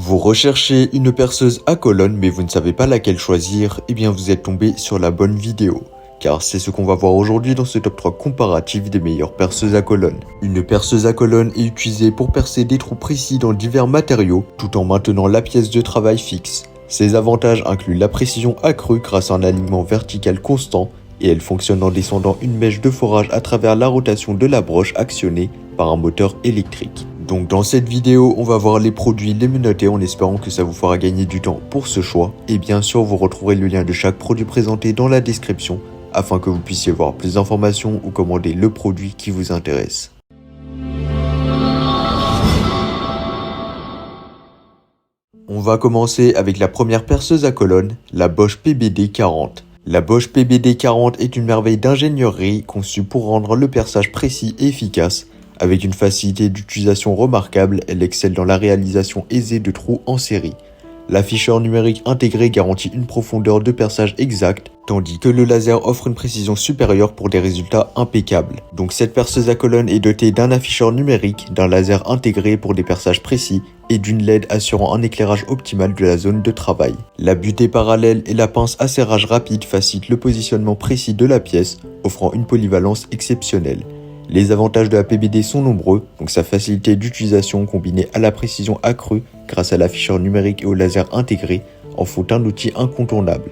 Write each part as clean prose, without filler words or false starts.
Vous recherchez une perceuse à colonne mais vous ne savez pas laquelle choisir, eh bien vous êtes tombé sur la bonne vidéo. Car c'est ce qu'on va voir aujourd'hui dans ce top 3 comparatif des meilleures perceuses à colonne. Une perceuse à colonne est utilisée pour percer des trous précis dans divers matériaux tout en maintenant la pièce de travail fixe. Ses avantages incluent la précision accrue grâce à un alignement vertical constant et elle fonctionne en descendant une mèche de forage à travers la rotation de la broche actionnée par un moteur électrique. Donc dans cette vidéo, on va voir les produits, les menotter en espérant que ça vous fera gagner du temps pour ce choix. Et bien sûr, vous retrouverez le lien de chaque produit présenté dans la description afin que vous puissiez voir plus d'informations ou commander le produit qui vous intéresse. On va commencer avec la première perceuse à colonne, la Bosch PBD 40. La Bosch PBD 40 est une merveille d'ingénierie conçue pour rendre le perçage précis et efficace. Avec une facilité d'utilisation remarquable, elle excelle dans la réalisation aisée de trous en série. L'afficheur numérique intégré garantit une profondeur de perçage exacte, tandis que le laser offre une précision supérieure pour des résultats impeccables. Donc cette perceuse à colonne est dotée d'un afficheur numérique, d'un laser intégré pour des perçages précis et d'une LED assurant un éclairage optimal de la zone de travail. La butée parallèle et la pince à serrage rapide facilitent le positionnement précis de la pièce, offrant une polyvalence exceptionnelle. Les avantages de la PBD sont nombreux, donc sa facilité d'utilisation combinée à la précision accrue grâce à l'afficheur numérique et au laser intégré en font un outil incontournable.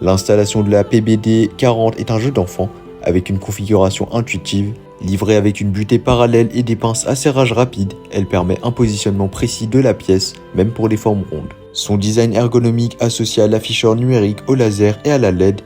L'installation de la PBD 40 est un jeu d'enfant avec une configuration intuitive. Livrée avec une butée parallèle et des pinces à serrage rapide, elle permet un positionnement précis de la pièce, même pour des formes rondes. Son design ergonomique associé à l'afficheur numérique, au laser et à la LED,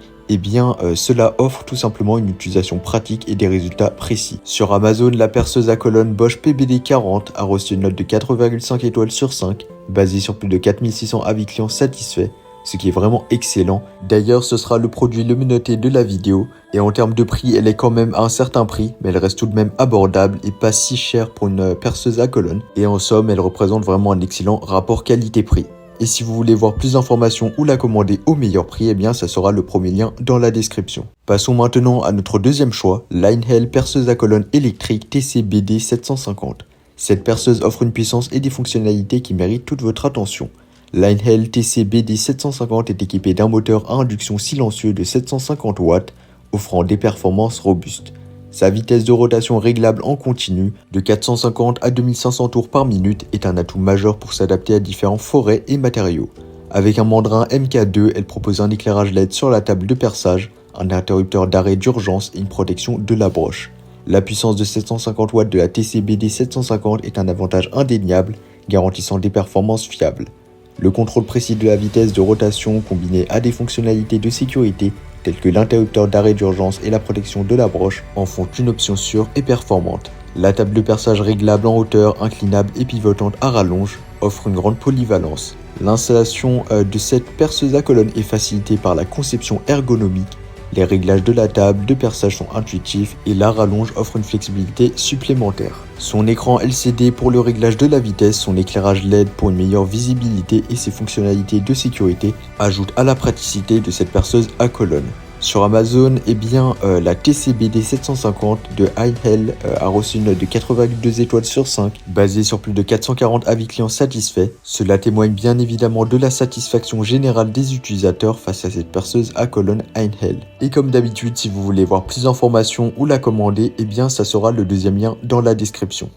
cela offre tout simplement une utilisation pratique et des résultats précis. Sur Amazon, la perceuse à colonne Bosch PBD 40 a reçu une note de 4,5 étoiles sur 5, basée sur plus de 4600 avis clients satisfaits, ce qui est vraiment excellent. D'ailleurs, ce sera le produit le mieux noté de la vidéo, et en termes de prix, elle est quand même à un certain prix, mais elle reste tout de même abordable et pas si chère pour une perceuse à colonne, et en somme, elle représente vraiment un excellent rapport qualité-prix. Et si vous voulez voir plus d'informations ou la commander au meilleur prix, eh bien ça sera le premier lien dans la description. Passons maintenant à notre deuxième choix, Linehell perceuse à colonne électrique TCBD 750. Cette perceuse offre une puissance et des fonctionnalités qui méritent toute votre attention. Linehell TCBD 750 est équipée d'un moteur à induction silencieux de 750 watts, offrant des performances robustes. Sa vitesse de rotation réglable en continu de 450 à 2500 tours par minute est un atout majeur pour s'adapter à différents forêts et matériaux. Avec un mandrin MK2, elle propose un éclairage LED sur la table de perçage, un interrupteur d'arrêt d'urgence et une protection de la broche. La puissance de 750 watts de la TCBD 750 est un avantage indéniable, garantissant des performances fiables. Le contrôle précis de la vitesse de rotation combiné à des fonctionnalités de sécurité tels que l'interrupteur d'arrêt d'urgence et la protection de la broche en font une option sûre et performante. La table de perçage réglable en hauteur, inclinable et pivotante à rallonge offre une grande polyvalence. L'installation de cette perceuse à colonne est facilitée par la conception ergonomique. Les réglages de la table de perçage sont intuitifs et la rallonge offre une flexibilité supplémentaire. Son écran LCD pour le réglage de la vitesse, son éclairage LED pour une meilleure visibilité et ses fonctionnalités de sécurité ajoutent à la praticité de cette perceuse à colonne. Sur Amazon, la TCBD 750 de Linehell a reçu une note de 4,2 étoiles sur 5, basée sur plus de 440 avis clients satisfaits. Cela témoigne bien évidemment de la satisfaction générale des utilisateurs face à cette perceuse à colonne Linehell. Et comme d'habitude, si vous voulez voir plus d'informations ou la commander, ça sera le deuxième lien dans la description.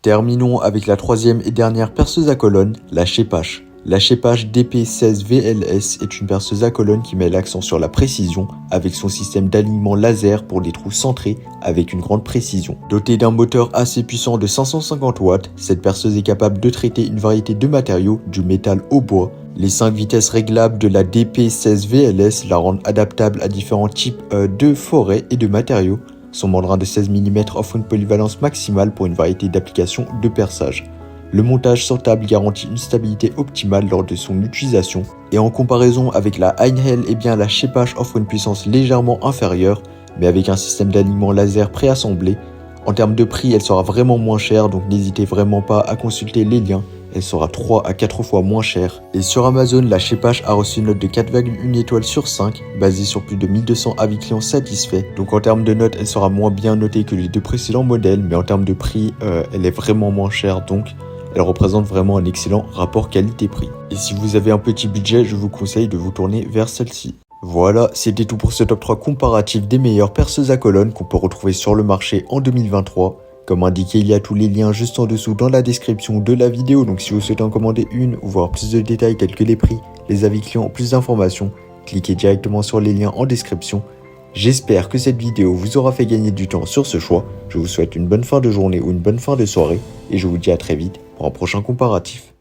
Terminons avec la troisième et dernière perceuse à colonne, la Schepasch. La Schepasch DP16VLS est une perceuse à colonne qui met l'accent sur la précision avec son système d'alignement laser pour des trous centrés avec une grande précision. Dotée d'un moteur assez puissant de 550 watts, cette perceuse est capable de traiter une variété de matériaux, du métal au bois. Les 5 vitesses réglables de la DP16VLS la rendent adaptable à différents types de forêts et de matériaux. Son mandrin de 16 mm offre une polyvalence maximale pour une variété d'applications de perçage. Le montage sur table garantit une stabilité optimale lors de son utilisation et en comparaison avec la Linehell, la Schepasch offre une puissance légèrement inférieure mais avec un système d'alignement laser préassemblé. En termes de prix, elle sera vraiment moins chère, donc n'hésitez vraiment pas à consulter les liens. Elle sera 3 à 4 fois moins chère. Et sur Amazon, la Schepasch a reçu une note de 4,1 étoiles sur 5, basée sur plus de 1200 avis clients satisfaits. Donc en termes de notes, elle sera moins bien notée que les deux précédents modèles, mais en termes de prix, elle est vraiment moins chère, donc elle représente vraiment un excellent rapport qualité-prix. Et si vous avez un petit budget, je vous conseille de vous tourner vers celle-ci. Voilà, c'était tout pour ce top 3 comparatif des meilleures perceuses à colonne qu'on peut retrouver sur le marché en 2023. Comme indiqué, il y a tous les liens juste en dessous dans la description de la vidéo, donc si vous souhaitez en commander une ou voir plus de détails tels que les prix, les avis clients, plus d'informations, cliquez directement sur les liens en description. J'espère que cette vidéo vous aura fait gagner du temps sur ce choix. Je vous souhaite une bonne fin de journée ou une bonne fin de soirée et je vous dis à très vite pour un prochain comparatif.